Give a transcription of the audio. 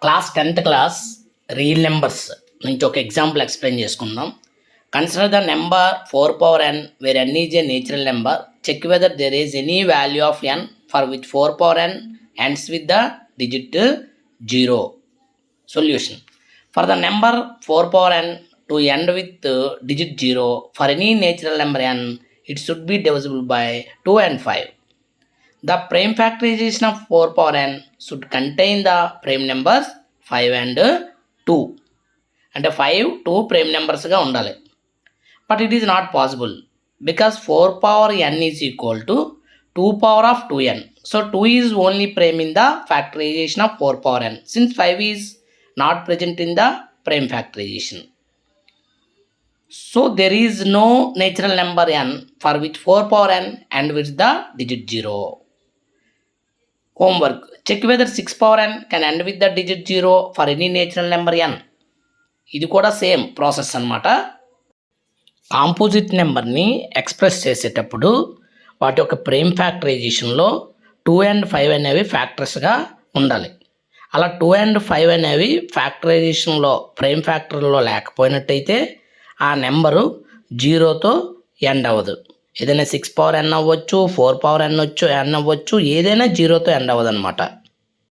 Class 10th class real numbers నుంచి ఒక example explain చేసుకుందాం. Consider the number 4 power n where n is a natural number. Check whether there is any value of n for which 4 power n ends with the digit 0. Solution. For the number 4 power n to end with digit 0 for any natural number n, it should be divisible by 2 and 5. The prime factorization of 4 power n should contain the prime numbers 5 and 2. అంటే 5, 2 prime numbers గా ఉండాలి. But it is not possible because 4 power n is equal to 2 power of 2n. So 2 is only prime in the factorization of 4 power n since 5 is not present in the prime factorization. So there is no natural number n for which 4 power n and with the digit 0. Homework. Check whether 6 power n can end with the digit 0 for any natural number n. ఇది కూడా same process అన్నమాట. Composite నెంబర్ని express చేసేటప్పుడు వాటి యొక్క prime ఫ్యాక్టరైజేషన్లో 2 and 5 అనేవి ఫ్యాక్టర్స్గా ఉండాలి. అలా 2 and 5 అనేవి ఫ్యాక్టరైజేషన్లో ప్రైమ్ ఫ్యాక్టర్లో లేకపోయినట్టయితే ఆ నెంబరు 0తో ఎండ్ అవ్వదు. ఏదైనా 6 power n అవ్వచ్చు, 4 power n అవ్వచ్చు, ఏదైనా 0తో ఎండ్ అవ్వదు అనమాట.